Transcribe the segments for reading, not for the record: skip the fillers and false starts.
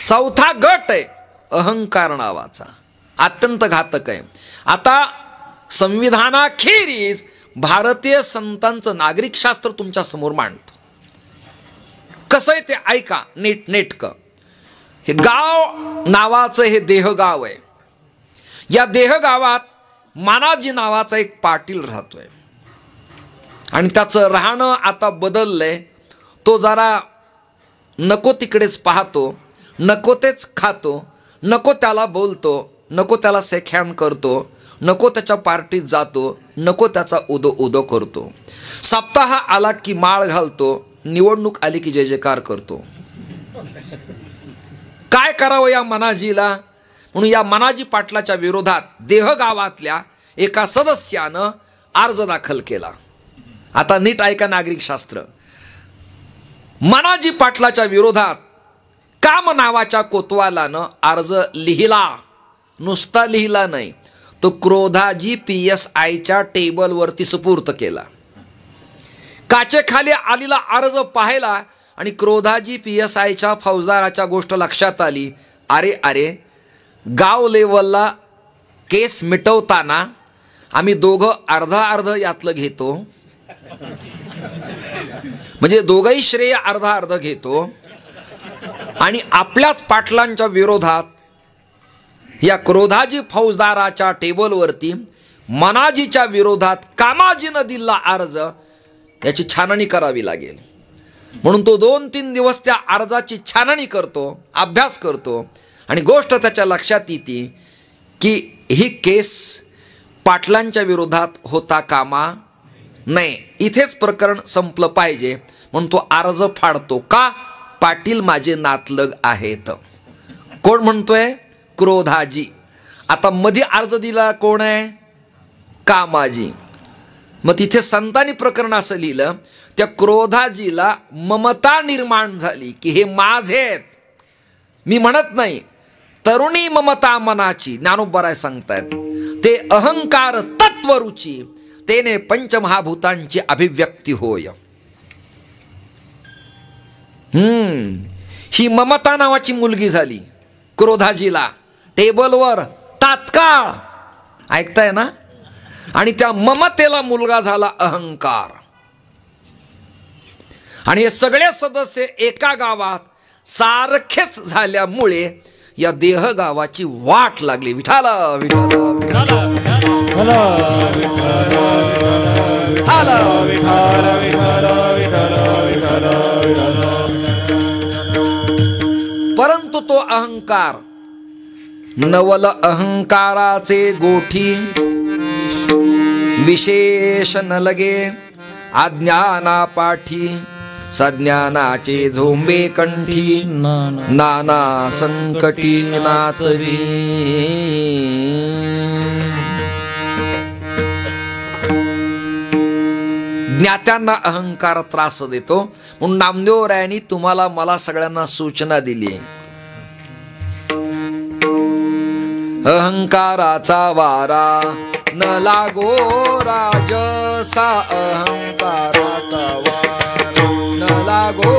चौथा गट आहे अहंकार नावाचा, अत्यंत घातक आहे. आता संविधानाखेरीज भारतीय संतांचं नागरिक शास्त्र तुमच्या समोर मांडतो. कसं आहे ते ऐका नेटकं. हे गाव नावाचं हे देहगाव आहे. या देहगावात मानाजी नावाचा एक पाटील राहतोय आणि त्याचं राहणं आता बदललंय. तो जरा नको तिकडेच पाहतो, नको तेच खातो, नको त्याला बोलतो, नको त्याला शेक हँड करतो, नको त्याच्या पार्टीत जातो, नको त्याचा उदो करतो. सप्ताह आला की माळ घालतो, निवडणूक आली की जय जयकार करतो. काय करावं या मनाजीला? म्हणून या मनाजी पाटलाच्या विरोधात देहगावातल्या एका सदस्यानं अर्ज दाखल केला. आता नीट ऐका नागरिक शास्त्र. मनाजी पाटलाच्या विरोधात काम नावाच्या कोतवालानं अर्ज लिहिला. नुसता लिहिला नाही, तो क्रोधाजी PSIच्या टेबलवरती सुपूर्त केला. काचेखाली आलेला अर्ज पाहिला आणि क्रोधाजी PSIच्या फौजदाराच्या गोष्ट लक्षात आली. अरे गाव लेवलला केस मिटवताना आम्ही दोघं अर्ध यातलं घेतो, म्हणजे दोघंही श्रेय अर्ध घेतो आणि आपल्याच पाटलांच्या विरोधात या क्रोधाजी फौजदाराच्या टेबलवरती मनाजीच्या विरोधात कामाजीनं दिला अर्ज, याची छाननी करावी लागेल. म्हणून तो 2-3 दिवस त्या अर्जाची छाननी करतो, अभ्यास करतो आणि गोष्ट त्याच्या लक्षात येते की ही केस पाटलांच्या विरोधात होता कामा नाही, इथेच प्रकरण संपलं पाहिजे. म्हणून तो अर्ज फाडतो. का? पाटील माझे नातलग आहेत. कोण म्हणतोय? क्रोधाजी. आता मध्ये अर्ज दिला कोण आहे? कामाजी. मग तिथे संतांनी प्रकरण असं लिहिलं, त्या क्रोधाजीला ममता निर्माण झाली की हे माझे आहेत. मी म्हणत नाही, तरुणी ममता मनाची, ज्ञानोबराय सांगतायत, ते अहंकार तत्वरुची, तेने पंचमहाभूतांची अभिव्यक्ती होय. ही ममता नावाची मुलगी झाली क्रोधाजीला टेबलवर तात्काळ, ऐकताय ना? आणि त्या ममतेला मुलगा झाला अहंकार. आणि हे सगळे सदस्य एका गावात सारखेच झाल्यामुळे या देह गावाची वाट लागली. विठाला विठाला विठाला विठाला विठाला. परंतु तो अहंकार, नवल अहंकाराचे गोठी विशेष न लगे, अज्ञाना पाठी सज्ञानाचे झोंबे कंठी, नाना संकटी नाचवी. ज्ञात्यांना अहंकार त्रास देतो. म्हणून नामदेवरायांनी तुम्हाला मला सगळ्यांना सूचना दिली. अहंकाराचा वारा न लागो राजसा, अहंकाराचा वारा न लागो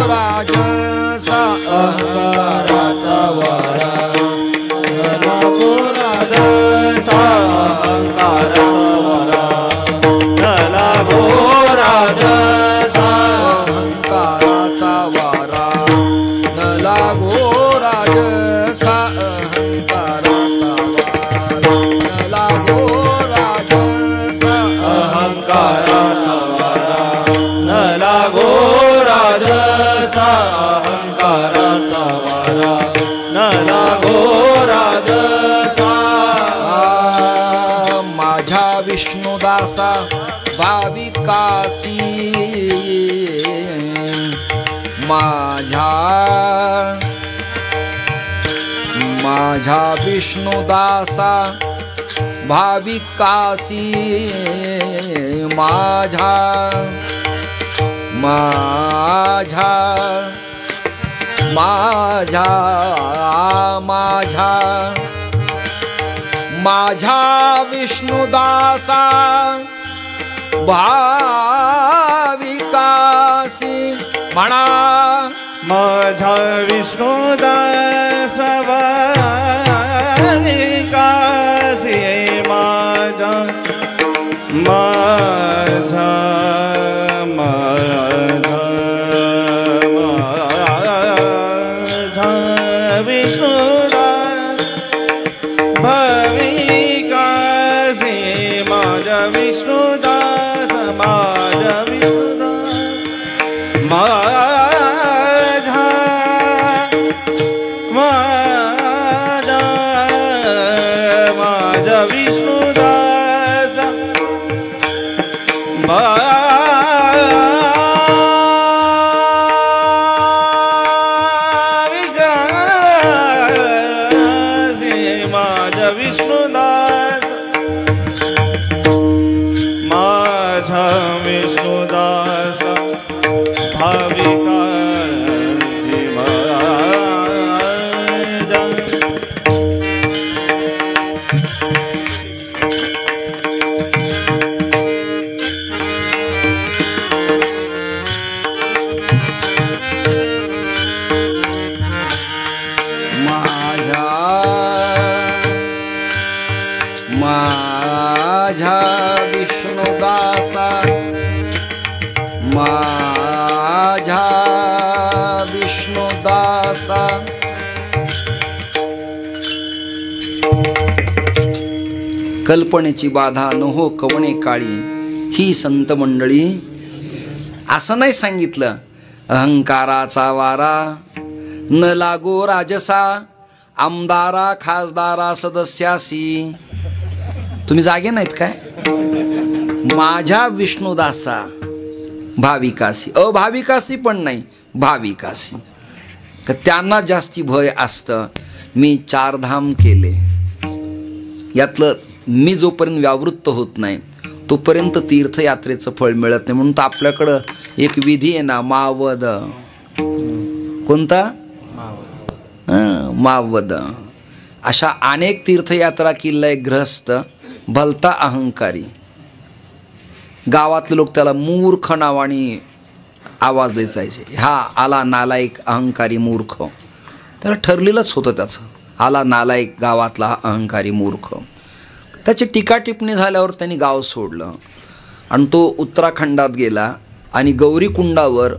राजसा, अहंकाराचा वारा न लागो राजसा, अहंकाराचा वारा न लागो राजसा, अहंकाराचा वारा न लागो राजसा, अहंकाराचा वारा न लागो राजसा, अहंकाराचा वारा न लागो राजसा, अहंकाराचा वारा न लागो राजसा. माझ्या विष्णुदासा भाविकासी, माझ्या विष्णुदासा भाविकासी, माझ्या माझ्या माझ्या माझ्या माझ्या विष्णुदासा भाविकासी म्हणा माझा विष्णुदास भाविकासी माझा माझा माझा माझा विष्णुदास भाविकासी माझा विष्णुदास माझा विष्णुदास माझा माझा माझा विष्णुदास भाविकासी माझा विष्णुदास माझा विष्णुदास भाविकासी माझा माझा विष्णुदासा माझा विष्णुदासा कल्पनेची बाधा न हो कवणे काळी ही संत मंडळी असं नाही सांगितलं अहंकाराचा वारा न लागो राजसा आमदारा खासदारा सदस्यासी तुम्ही जागे नाहीत काय माझ्या विष्णुदासा भाविकासी अभाविकासी पण नाही भाविकासी तर त्यांना जास्ती भय असतं मी चारधाम केले यातलं मी जोपर्यंत व्यावृत्त होत नाही तोपर्यंत तीर्थयात्रेचं फळ मिळत नाही म्हणून तर आपल्याकडं एक विधी आहे ना मावद कोणता मावद अशा अनेक तीर्थयात्रा किल्ला एक ग्रहस्थ भलता अहंकारी गावातले लोक त्याला मूर्ख नावाने आवाज द्यायचे हा आला नालायक अहंकारी मूर्ख त्याला ठरलेलंच होतं त्याचं आला नालायक गावातला अहंकारी मूर्ख त्याची टीका टिप्पणी झाल्यावर त्यांनी गाव सोडलं आणि तो उत्तराखंडात गेला आणि गौरीकुंडावर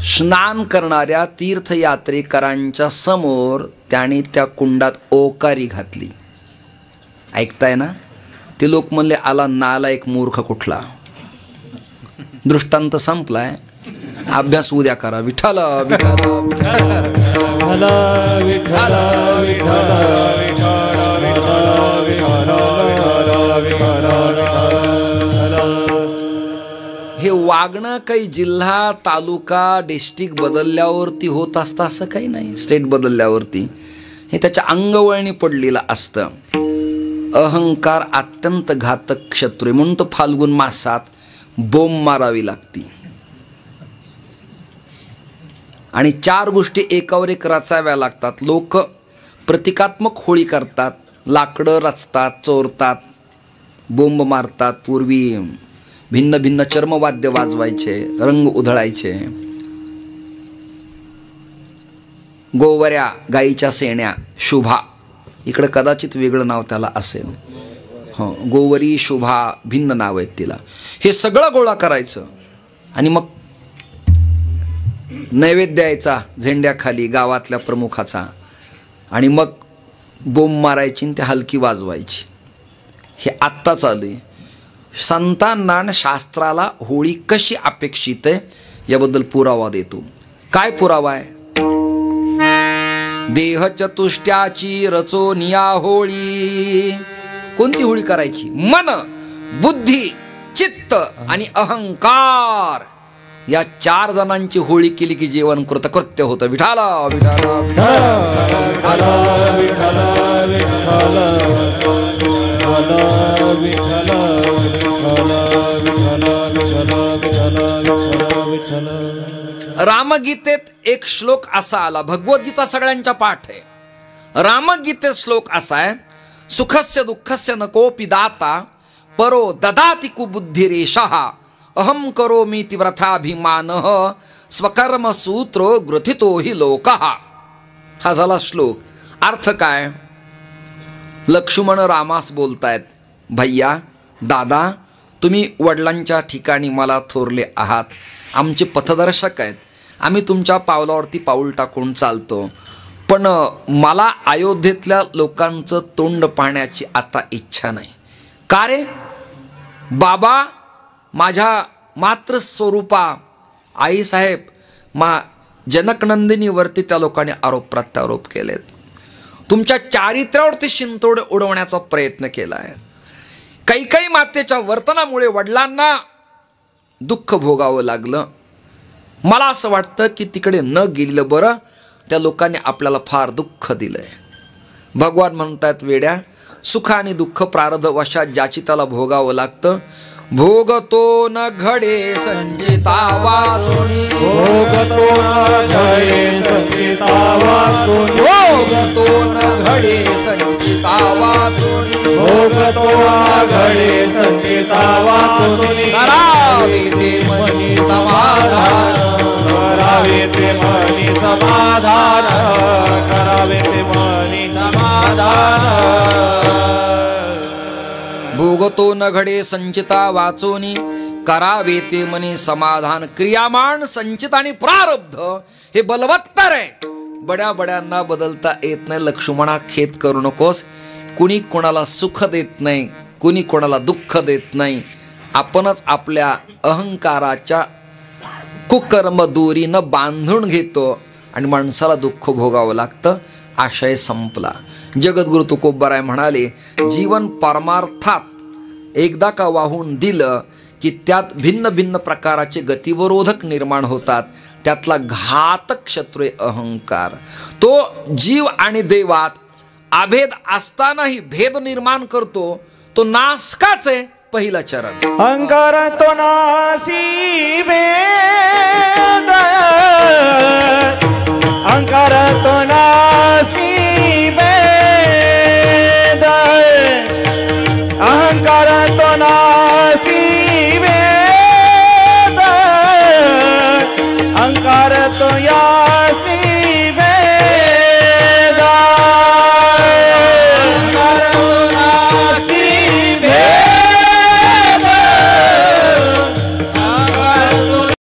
स्नान करणाऱ्या तीर्थयात्रेकरांच्या समोर त्याने त्या कुंडात ओकारी घातली ऐकताय ना ते लोक म्हणले आला नालायक मूर्ख कुठला दृष्टांत संपलाय अभ्यास उद्या करा विठ्ठल विठ्ठल हे वागणं काही जिल्हा तालुका डिस्ट्रिक्ट बदलल्यावरती होत असतं असं काही नाही स्टेट बदलल्यावरती हे त्याच्या अंगवळणी पडलेलं असतं अहंकार अत्यंत घातक शत्रू म्हणून तो फाल्गुन मासात बोंब मारावी लागती आणि चार गोष्टी एकावर एक रचाव्या लागतात लोक प्रतिकात्मक होळी करतात लाकडं रचतात चोरतात बोंब मारतात पूर्वी भिन्न भिन्न चर्मवाद्य वाजवायचे रंग उधळायचे गोवऱ्या गाईच्या सेण्या शुभा इकडे कदाचित वेगळं नाव त्याला असेल हो गोवरी शुभा भिन्न नाव आहेत तिला हे सगळं गोळा करायचं आणि मग नैवेद्य द्यायचा झेंड्याखाली गावातल्या प्रमुखाचा आणि मग बोंब मारायची आणि ती हलकी वाजवायची हे आत्ता चालू आहे संतांना आणि शास्त्राला होळी कशी अपेक्षित आहे याबद्दल पुरावा देतो काय पुरावा आहे देह चतुष्ट्याची रचोनिया होळी कोणती होळी करायची मन बुद्धी चित्त आणि अहंकार या चार जणांची होळी केली की जीवन कृतकृत्य होतं विठाला विठाला विठाला रामगीतेत एक श्लोक असा आला भगवद्गीता सगळ्यांच्या पाठ आहे रामगीतेत श्लोक असा आहे सुखस्य दुःखस्य न कोपि दाता परो ददाति कुबुद्धिरेषः अहम करोमीति व्रथाभिमानः स्वकर्म सूत्र ग्रथितो हि लोकः. हा झाला श्लोक. अर्थ काय? लक्ष्मण रामास बोलतायत, भैया दादा, तुम्ही वडिलांच्या ठिकाणी मला थोरले आहात, आमचे पथदर्शक आहेत, आम्ही तुमच्या पावलावरती पाऊल टाकून चालतो, पण मला अयोध्येतल्या लोकांचं तोंड पाहण्याची आता इच्छा नाही. का रे बाबा? माझ्या मातृस्वरूपा आईसाहेब जनकनंदिनीवरती त्या लोकांनी आरोप प्रत्यारोप केलेत. तुमच्या चारित्र्यावरती शिंतोडे उडवण्याचा प्रयत्न केला आहे. कैकेयी मातेच्या वर्तनामुळे वडिलांना दुःख भोगावं लागलं. मला असं वाटतं की तिकडे न गेलेलं बरं. त्या लोकांनी आपल्याला फार दुःख दिलंय. भगवान म्हणतात, वेड्या, सुख आणि दुःख प्रारब्ध वशात ज्याची त्याला भोगावं लागतं. भोगतो न घडे संचिता वाचोनी, भोगतो न घडे संचिता वाचोनी, भोगतो न घडे संचिता वाचोनी, भोगतो न घडे संचिता वाचोनी. करावे ते मनी समाधान, करावे ते मनी समाधान, करावे ते मनी समाधान. भोगतो न घडे संचिता वाचोनी, करावे ते मनी समाधान. क्रियामान संचित आणि प्रारब्ध हे बलवत्तर आहे. बड्या बड्यांना बदलता येत नाही. लक्ष्मणा, खेद करू नकोस. कुणी कोणाला सुख देत नाही, कुणी कोणाला दुःख देत नाही. आपणच आपल्या अहंकाराच्या कुकर्म दोरीनं बांधून घेतो आणि माणसाला दुःख भोगावं लागतं. आशय संपला. जगद्गुरु तुकोबराय म्हणाले, जीवन परमार्थात एकदा का वाहून दिलं की त्यात भिन्न भिन्न प्रकाराचे गतिवरोधक निर्माण होतात. त्यातला घातक शत्रू अहंकार. तो जीव आणि देवात अभेद असतानाही भेद निर्माण करतो. तो नासकाच आहे पहिला चरण. अहंकार तो नासी भेद, अहंकार तो ना